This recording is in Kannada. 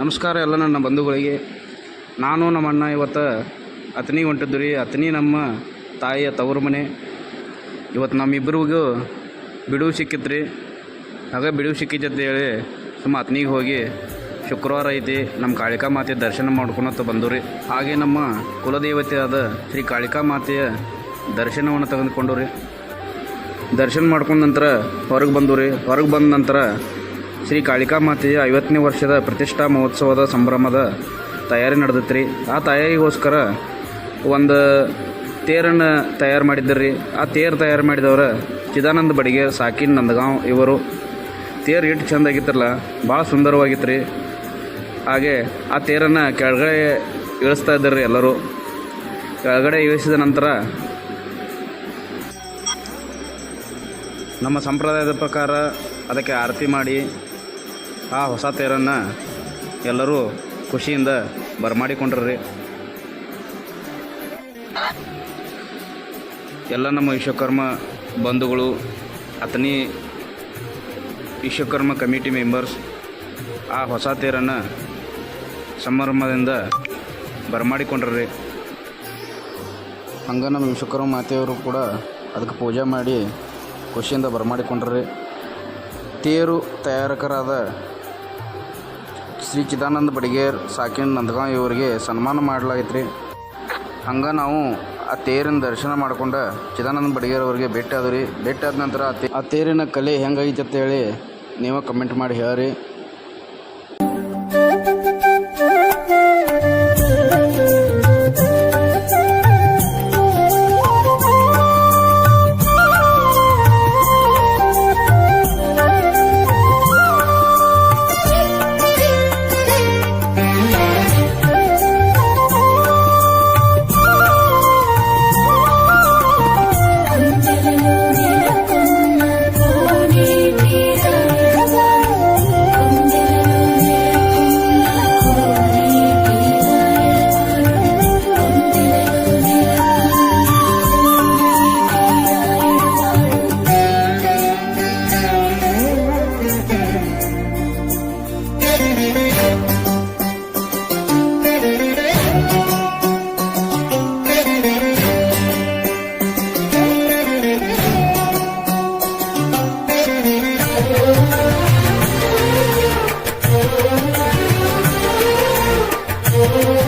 ನಮಸ್ಕಾರ ಎಲ್ಲ ನನ್ನ ಬಂಧುಗಳಿಗೆ. ನಾನು ನಮ್ಮ ಅಣ್ಣ ಇವತ್ತು ಅತನಿಗೆ ಹೊಂಟಿದ್ದು ರೀ. ಅತನಿ ನಮ್ಮ ತಾಯಿಯ ತವರು ಮನೆ. ಇವತ್ತು ನಮ್ಮಿಬ್ಬರಿಗೂ ಬಿಡುವು ಸಿಕ್ಕಿತ್ತು ರೀ. ಹಾಗೆ ಬಿಡುವು ಸಿಕ್ಕಿತ್ತು ಹೇಳಿ ಅತನಿಗೆ ಹೋಗಿ ಶುಕ್ರವಾರ ಐತಿ ನಮ್ಮ ಕಾಳಿಕಾ ಮಾತೆಯ ದರ್ಶನ ಮಾಡ್ಕೊಳತ್ತ ಬಂದು ರೀ. ಹಾಗೆ ನಮ್ಮ ಕುಲದೇವತೆಯಾದ ಶ್ರೀ ಕಾಳಿಕಾ ಮಾತೆಯ ದರ್ಶನವನ್ನು ತೆಗೆದುಕೊಂಡು ರೀ. ದರ್ಶನ ಮಾಡ್ಕೊಂಡ ನಂತರ ಹೊರಗೆ ಬಂದು ರೀ. ಹೊರಗೆ ಬಂದ ನಂತರ ಶ್ರೀ ಕಾಳಿಕಾ ಮಾತೆಯ 50ನೇ ವರ್ಷದ ಪ್ರತಿಷ್ಠಾ ಮಹೋತ್ಸವದ ಸಂಭ್ರಮದ ತಯಾರಿ ನಡೆದೈತೆ ರೀ. ಆ ತಯಾರಿಗೋಸ್ಕರ ಒಂದು ತೇರನ್ನು ತಯಾರು ಮಾಡಿದ್ದರು. ಆ ತೇರು ತಯಾರು ಮಾಡಿದವರು ಚಿದಾನಂದ ಬಡಿಗೆ, ಸಾಕಿನ್ ನಂದಗಾಂವ್ ಇವರು. ತೇರು ಎಷ್ಟು ಚೆಂದ ಆಗಿತ್ತಲ್ಲ, ಭಾಳ ಸುಂದರವಾಗಿತ್ತು ರೀ. ಹಾಗೆ ಆ ತೇರನ್ನು ಕೆಳಗಡೆ ಇಳಿಸ್ತಾ ಇದ್ದಾರೆ ರೀ ಎಲ್ಲರೂ. ಕೆಳಗಡೆ ಇಳಿಸಿದ ನಂತರ ನಮ್ಮ ಸಂಪ್ರದಾಯದ ಪ್ರಕಾರ ಅದಕ್ಕೆ ಆರತಿ ಮಾಡಿ ಆ ಹೊಸ ತೇರನ್ನು ಎಲ್ಲರೂ ಖುಷಿಯಿಂದ ಬರಮಾಡಿಕೊಂಡ್ರಿ. ಎಲ್ಲ ನಮ್ಮ ವಿಶ್ವಕರ್ಮ ಬಂಧುಗಳು, ಅತನಿ ವಿಶ್ವಕರ್ಮ ಕಮಿಟಿ ಮೆಂಬರ್ಸ್ ಆ ಹೊಸ ತೇರನ್ನು ಸಂಭ್ರಮದಿಂದ ಬರಮಾಡಿಕೊಂಡ್ರಿ. ಹಂಗೆ ನಮ್ಮ ವಿಶ್ವಕರ್ಮ ಮಾತೆಯವರು ಕೂಡ ಅದಕ್ಕೆ ಪೂಜೆ ಮಾಡಿ ಖುಷಿಯಿಂದ ಬರಮಾಡಿಕೊಂಡ್ರಿ. ತೇರು ತಯಾರಕರಾದ ಶ್ರೀ ಚಿದಾನಂದ ಬಡಿಗೇರ್, ಸಾಕಿನ್ ನಂದಗಾಂವ್ ಇವರಿಗೆ ಸನ್ಮಾನ ಮಾಡಲಾಗಿತ್ತು. ಹಂಗೆ ನಾವು ಆ ತೇರಿನ ದರ್ಶನ ಮಾಡ್ಕೊಂಡು ಚಿದಾನಂದ ಬಡಿಗೇರ್ ಅವರಿಗೆ ಭೇಟಿ ಆದ್ರಿ. ಭೇಟಿ ಆದ ನಂತರ ಆ ತೇರಿನ ಕಲೆ ಹೆಂಗಾಗಿತ್ತು ಅಂತ ಹೇಳಿ ನೀವು ಕಮೆಂಟ್ ಮಾಡಿ ಹೇಳ್ರಿ.